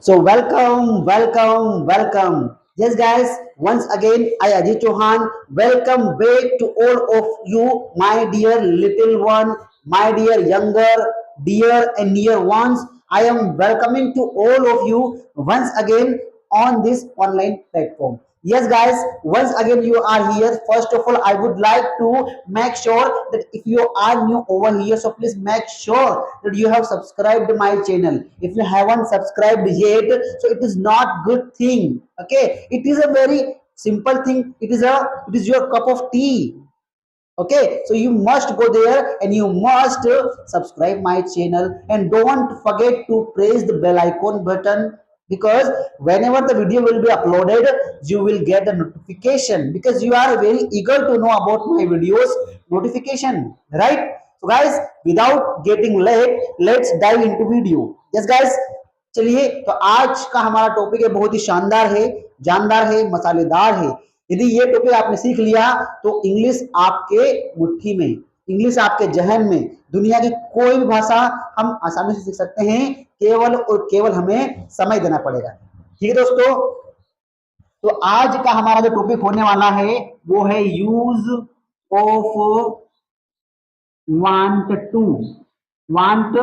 So welcome. Yes, guys. Once again, I Ajit Chauhan. Welcome back to all of you, my dear little one, my dear younger, dear and near ones. I am welcoming to all of you once again on this online platform. Yes, guys, once again you are here. First of all, I would like to make sure that if you are new over here, so please make sure that you have subscribed my channel. If you haven't subscribed yet, so it is not good thing. Okay, it is a very simple thing. It is your cup of tea. Okay, so you must go there and you must subscribe my channel, and don't forget to press the bell icon button, because whenever the video will be uploaded you will get a notification, because you are very eager to know about my videos notification, right? So guys, without getting late, let's dive into video. Yes guys, चलिए तो आज का हमारा topic है, बहुत ही शानदार है, जानदार है, मसालेदार है। यदि ये टॉपिक आपने सीख लिया तो इंग्लिश आपके मुट्ठी में, इंग्लिश आपके जहन में, दुनिया की कोई भी भाषा हम आसानी से सीख सकते हैं, केवल और केवल हमें समय देना पड़ेगा। ठीक है दोस्तों, तो आज का हमारा जो टॉपिक होने वाला है वो है use of want to. Want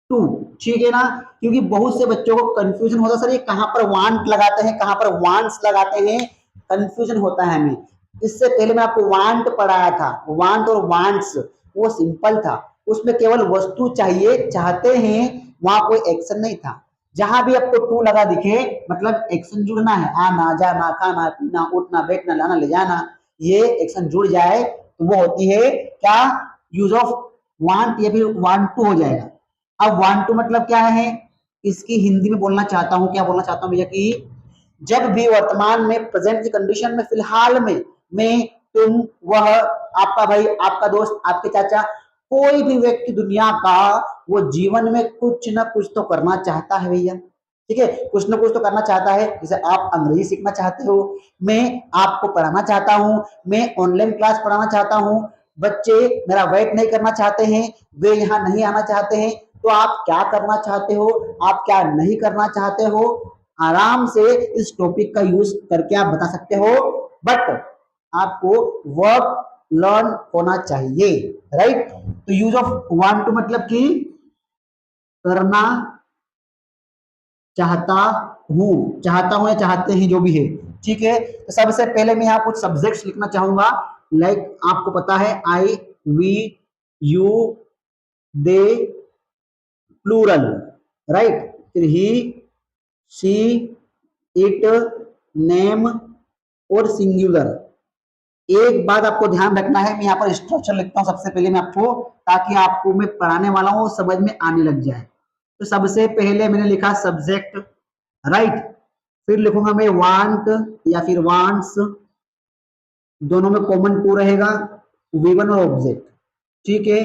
to, ठीक है ना? क्योंकि बहुत से बच्चों को कंफ्यूजन होता है, सर ये कहां पर वांट लगाते हैं, कहां पर वांट्स लगाते हैं, कंफ्यूजन होता है हमें। इससे पहले मैं आपको वांट पढ़ाया था, वांट और वांट्स, वो सिंपल था, उसमें केवल वस्तु चाहिए, चाहते हैं, वहां कोई एक्शन नहीं था। जहां भी आपको टू लगा दिखे मतलब एक्शन जुड़ना है, आना जाना खाना पीना उठना बैठना लाना ले जाना, ये एक्शन जुड़ जाए तो वो होती है क्या, यूज ऑफ वांट या फिर वांट टू हो जाएगा। अब वांट टू मतलब क्या है, इसकी हिंदी में बोलना चाहता हूं, क्या बोलना चाहता हूं भैया कि जब भी वर्तमान में, प्रेजेंट की कंडीशन में, फिलहाल में, मैं, तुम, वह, आपका भाई, आपका दोस्त, आपके चाचा, कोई भी व्यक्ति दुनिया का, वो जीवन में कुछ ना कुछ तो करना चाहता है भैया। ठीक है, कुछ ना कुछ तो करना चाहता है। जैसे आप अंग्रेजी सीखना चाहते हो, मैं आपको पढ़ाना चाहता हूं, मैं ऑनलाइन क्लास पढ़ाना चाहता हूं, बच्चे मेरा वेट नहीं करना चाहते हैं, वे यहाँ नहीं आना चाहते हैं, तो आप क्या करना चाहते हो, आप क्या नहीं करना चाहते हो, आराम से इस टॉपिक का यूज करके आप बता सकते हो। बट आपको वर्क लर्न होना चाहिए, राइट? तो यूज ऑफ वांट टू मतलब कि करना चाहता हूं, चाहता हूं या चाहते हैं, जो भी है। ठीक है, तो सबसे पहले मैं यहाँ कुछ सब्जेक्ट्स लिखना चाहूंगा। लाइक आपको पता है, I, we, you, they, plural, right? फिर ही, शी, इट, नेम और सिंगुलर। एक बात आपको ध्यान रखना है, मैं यहाँ पर स्ट्रक्चर लिखता हूँ सबसे पहले मैं आपको, ताकि आपको मैं पढ़ाने वाला हूँ समझ में आने लग जाए। तो सबसे पहले मैंने लिखा सब्जेक्ट, राइट? फिर लिखूंगा मैं वांट या फिर वांट्स, दोनों में कॉमन टू रहेगा, वी1 और ऑब्जेक्ट। ठीक है,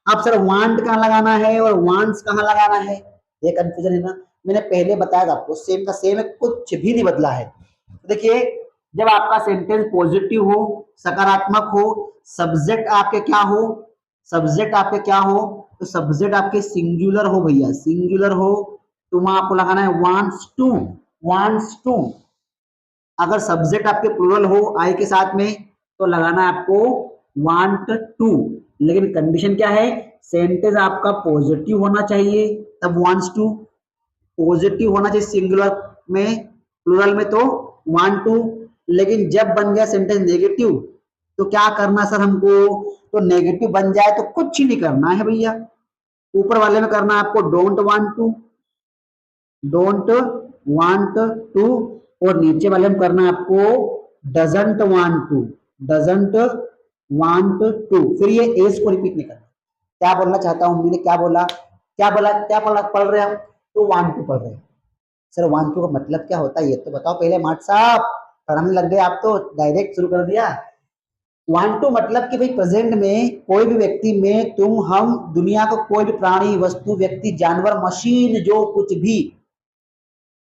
अब सर वांट कहाँ लगाना है और वांट्स कहाँ लगाना है, ये कंफ्यूजन है ना? मैंने पहले बताया था आपको, सेम का सेम है, कुछ भी नहीं बदला है। देखिए, जब आपका सेंटेंस पॉजिटिव हो, सकारात्मक हो, सब्जेक्ट आपके क्या हो, सब्जेक्ट आपके क्या हो, तो सब्जेक्ट आपके सिंगुलर हो भैया, सिंगुलर हो, तो वहां आपको लगाना है वांट्स टू, वांट्स टू। अगर सब्जेक्ट आपके प्लूरल हो आई के साथ में, तो लगाना है आपको वांट टू। लेकिन कंडीशन क्या है, सेंटेंस आपका पॉजिटिव होना चाहिए तब वांट्स टू, पॉजिटिव होना चाहिए सिंगुलर में, प्लूरल में तो वांट टू। लेकिन जब बन गया सेंटेंस नेगेटिव, तो क्या करना सर हमको, तो नेगेटिव बन जाए तो कुछ ही नहीं करना है भैया, ऊपर वाले में करना है आपको don't want to, don't want to, और नीचे वाले में करना है आपको doesn't want to, doesn't want to. फिर ये एस को रिपीट नहीं करना। क्या बोलना चाहता हूं, मैंने क्या बोला, क्या बोला, क्या पढ़ रहे हैं हम, तो वांट टू पढ़ रहे हैं। सर वांट टू का मतलब क्या होता है ये तो बताओ पहले, मार्ट साहब पढ़ाने लग गए आप तो डायरेक्ट शुरू कर दिया। वांट टू मतलब कि भाई प्रेजेंट में कोई भी व्यक्ति, में, तुम, हम, दुनिया का कोई भी प्राणी, वस्तु, व्यक्ति, जानवर, मशीन, जो कुछ भी,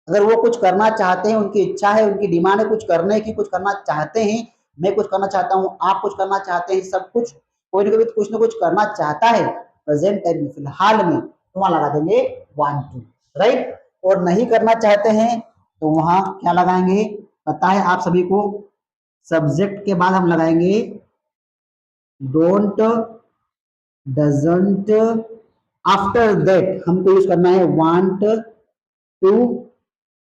अगर वो कुछ करना चाहते हैं, उनकी इच्छा है, उनकी डिमांड है कुछ करने की, कुछ करना चाहते हैं, मैं कुछ करना चाहता हूं, आप कुछ करना चाहते हैं, सब कुछ कोई ना कोई कुछ ना कुछ करना चाहता है प्रेजेंट टाइम में, फिलहाल में, तो वहां लगा देंगे वांट टू, राइट? और नहीं करना चाहते हैं तो वहां क्या लगाएंगे पता है आप सभी को? सब्जेक्ट के बाद हम लगाएंगे डोंट, डजंट, आफ्टर दैट हमको यूज करना है want to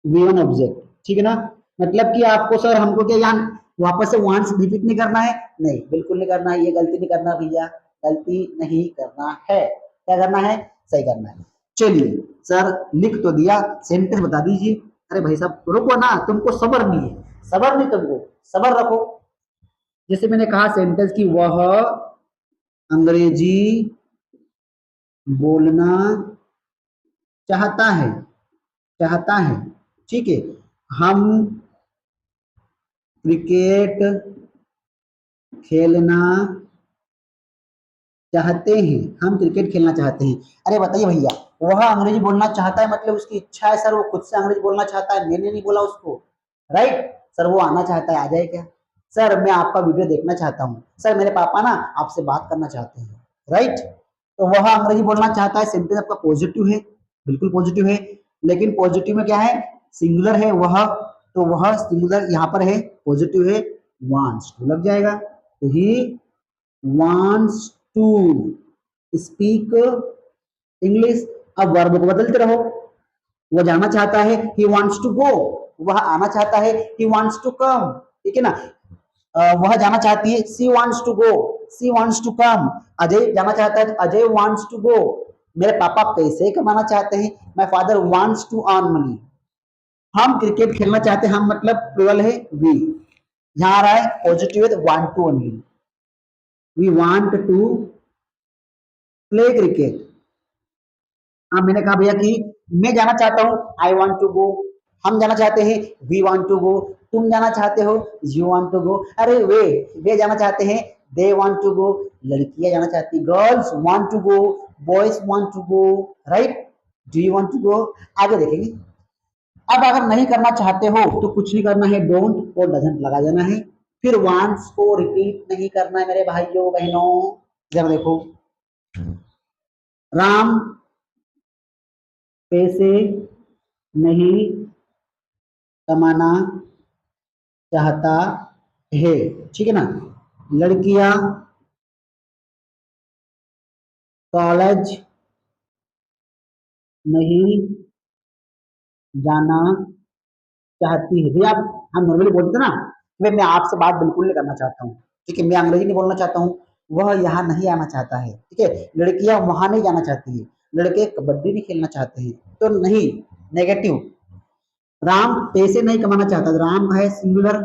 V one object. ठीक है ना? मतलब कि आपको सर हमको क्या यहाँ वापस से वांट्स रिपीट नहीं करना है? नहीं, बिल्कुल नहीं करना है, ये गलती नहीं करना भैया, गलती नहीं करना है। क्या करना है? सही करना है। चलिए सर लिख तो दिया, सेंटेंस बता दीजिए। अरे भाई साहब रुको ना, तुमको सबर नहीं है, सबर नहीं, तुमको सबर रखो। जैसे मैंने कहा सेंटेंस की वह अंग्रेजी बोलना चाहता है, चाहता है। ठीक है, हम क्रिकेट खेलना चाहते हैं, हम क्रिकेट खेलना चाहते हैं। अरे बताइए भैया, वह अंग्रेजी बोलना चाहता है मतलब उसकी इच्छा है सर, वो खुद से अंग्रेजी बोलना चाहता है, मैंने नहीं बोला उसको। राइट सर, वो आना चाहता है, आ जाए क्या? सर मैं आपका वीडियो देखना चाहता हूँ, सर मेरे पापा ना आपसे बात करना चाहते हैं। राइट, तो वह अंग्रेजी बोलना चाहता है, सेंटेंस आपका पॉजिटिव है, बिल्कुल पॉजिटिव है। लेकिन पॉजिटिव में क्या है? सिंगुलर है वह, तो वह सिंगुलर यहाँ पर है, पॉजिटिव है, वांट्स टू लग जाएगा। तो he wants to speak English. अब वर्ब को बदलते रहो। वो जाना चाहता है ही वांट्स टू गो, वह आना चाहता है ही वांट्स टू कम। ठीक है ना? वह जाना चाहती है she wants to go, she wants to come. Ajay जाना चाहता है तो अजय वांट्स टू गो। मेरे पापा पैसे कमाना चाहते हैं, my father wants to earn money. हम क्रिकेट खेलना चाहते हैं, हम मतलब प्लूरल है वी, यहाँ आ रहा है पॉजिटिव है तो want to only, we want to play cricket. हाँ मैंने कहा भैया कि मैं जाना चाहता हूँ, आई वांट टू गो। हम जाना चाहते हैं, वी वांट टू गो। तुम जाना चाहते हो, यू वांट टू गो। अरे वे जाना चाहते हैं, दे वांट टू गो। लड़कियां जाना चाहती, girls want to go, boys want to go. Right, do you want to go? आगे देखेंगे। अब अगर नहीं करना चाहते हो तो कुछ नहीं करना है, डोंट और डजंट लगा देना है। फिर वांट्स को रिपीट नहीं करना है मेरे भाइयों बहनों। जब देखो, राम पैसे नहीं कमाना चाहता है। ठीक है ना? लड़कियां कॉलेज नहीं जाना चाहती है। भैया हम नॉर्मली बोलते हैं ना, मैं आपसे बात बिल्कुल नहीं करना चाहता हूँ। ठीक है, मैं अंग्रेजी नहीं बोलना चाहता हूँ, वह यहाँ नहीं आना चाहता है। ठीक है, लड़कियां वहां नहीं जाना चाहती है, लड़के कबड्डी नहीं खेलना चाहते हैं, तो नहीं, नेगेटिव। राम पैसे नहीं कमाना चाहता, राम का है सिंगुलर।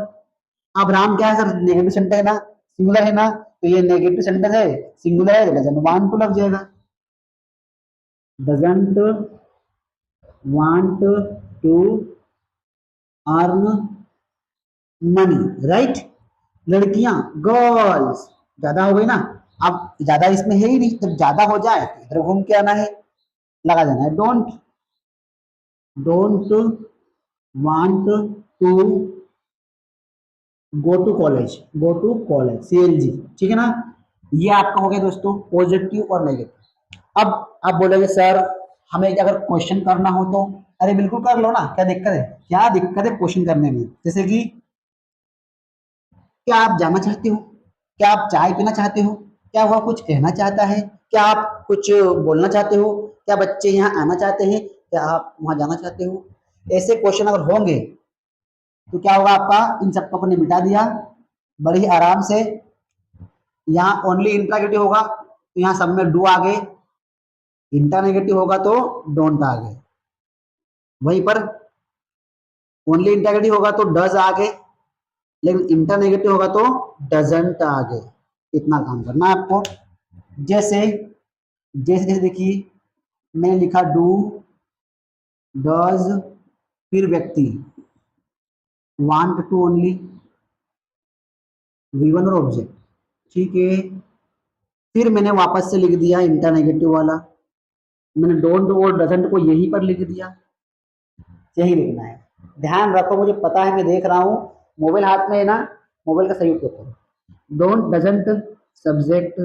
अब राम क्या है सर? नेगेटिव सेंटेंस है ना, सिंगुलर है ना, तो ये नेगेटिव सेंटेंस है, सिंगुलर है, डजंट वांट टू लग जाएगा। Doesn't want to earn money. Right, लड़कियां गर्ल्स ज्यादा हो गई ना, अब ज्यादा इसमें है ही नहीं, जब ज्यादा हो जाए तो इधर घूम के आना है, लगा देना है don't, don't want to go to college, go to college CLG। ठीक है ना? ये आपका हो गया दोस्तों पॉजिटिव और नेगेटिव। अब आप बोलोगे सर हमें अगर क्वेश्चन करना हो तो, अरे बिल्कुल कर लो ना, क्या दिक्कत है? क्या दिक्कत है क्वेश्चन करने में? जैसे कि क्या आप जाना चाहते हो? क्या आप चाय पीना चाहते हो? क्या वह कुछ कहना चाहता है? क्या आप कुछ बोलना चाहते हो? क्या बच्चे यहाँ आना चाहते हैं? क्या आप वहां जाना चाहते हो? ऐसे क्वेश्चन अगर होंगे तो क्या होगा आपका? इन सबको अपने मिटा दिया बड़ी ही आराम से। यहाँ ओनली इंट्रागेटिव होगा तो यहाँ सब में डू आ गए, इंटरनेगेटिव होगा तो डोंट आ गए। वहीं पर ओनली इंटरनेगेटिव होगा तो डज आ गए, लेकिन इंटरनेगेटिव होगा तो डजंट आ गए। इतना काम करना है आपको। जैसे जैसे जैसे देखिए, मैंने लिखा डू, डज, फिर व्यक्ति, वांट टू ओनली, वी1 और ऑब्जेक्ट। ठीक है, फिर मैंने वापस से लिख दिया इंटरनेगेटिव वाला, मैंने डोंट और डजंट को यहीं पर लिख दिया। यही लिखना है, ध्यान रखो, मुझे पता है, मैं देख रहा हूँ मोबाइल हाथ में है ना, मोबाइल का सही उपयोग करो। Don't doesn't subject,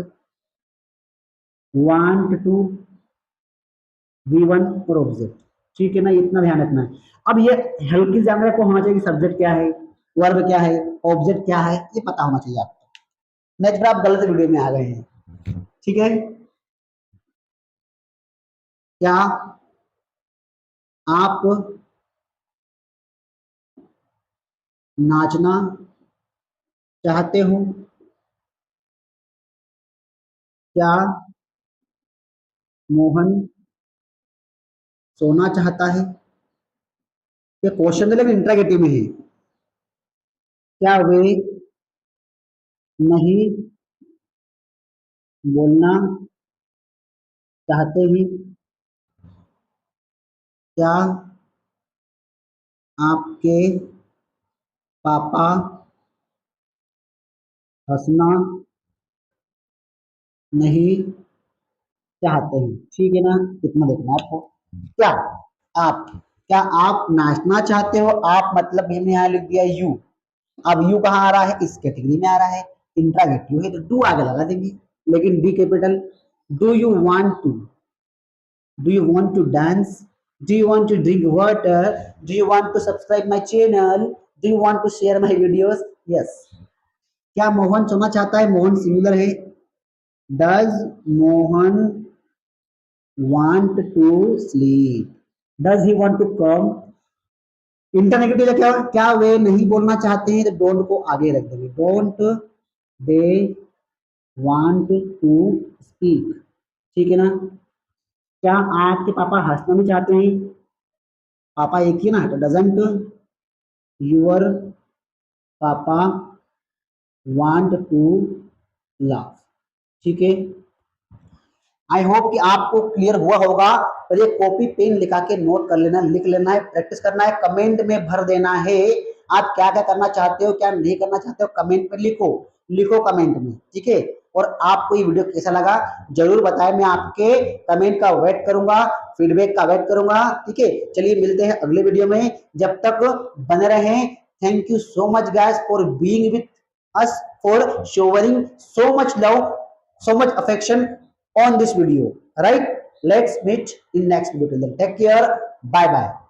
want to V one और ऑब्जेक्ट। ठीक है ना, इतना ध्यान रखना है। अब ये हल्की जानने को होना चाहिए कि सब्जेक्ट क्या है, वर्ब क्या है, ऑब्जेक्ट क्या है, ये पता होना चाहिए आपको। नेक्स्ट आप गलत वीडियो में आ गए हैं। ठीक है, क्या आप नाचना चाहते हो? क्या मोहन सोना चाहता है? ये क्वेश्चन है लेकिन इंट्रोगेटिव में है। क्या वे नहीं बोलना चाहते हैं? क्या आपके पापा हंसना नहीं चाहते हैं? ठीक है ना, कितना देखना है आपको। क्या आप क्या आप नाचना चाहते हो? आप मतलब हमने यहाँ लिख दिया यू। अब यू कहाँ आ रहा है? इस कैटेगरी में आ रहा है, इंट्रागेटिव है तो डू आगे लगा देंगे। लेकिन D capital, do you want to, do you want to dance, do you want to drink water, do you want to subscribe my channel, do you want to share my videos? Yes. क्या मोहन सोना चाहता है? Mohan singular है। Does Mohan want to sleep? Does he want to come? इंटरनेगेटिव क्या क्या वे नहीं बोलना चाहते हैं तो डोंट को आगे रख देंगे, don't they want to speak. ठीक है ना। क्या आपके पापा हंसना नहीं चाहते हैं? पापा एक ही ना, तो डजंट योर पापा वांट टू लाफ? ठीक है। आई होप कि आपको क्लियर हुआ होगा। तो ये कॉपी पेन लिखा के नोट कर लेना, लिख लेना है, प्रैक्टिस करना है, कमेंट में भर देना है। आप क्या क्या करना चाहते हो, क्या नहीं करना चाहते हो, कमेंट में लिखो, लिखो कमेंट में। ठीक है। और आपको ये वीडियो कैसा लगा जरूर बताएं, मैं आपके कमेंट का वेट करूंगा, फीडबैक का वेट करूंगा। ठीक है, चलिए मिलते हैं अगले वीडियो में, जब तक बने रहें। Thank you so much guys for being with us, for showing so much love, so much affection on this video. Right, let's meet in next video. Till then, take care, bye bye.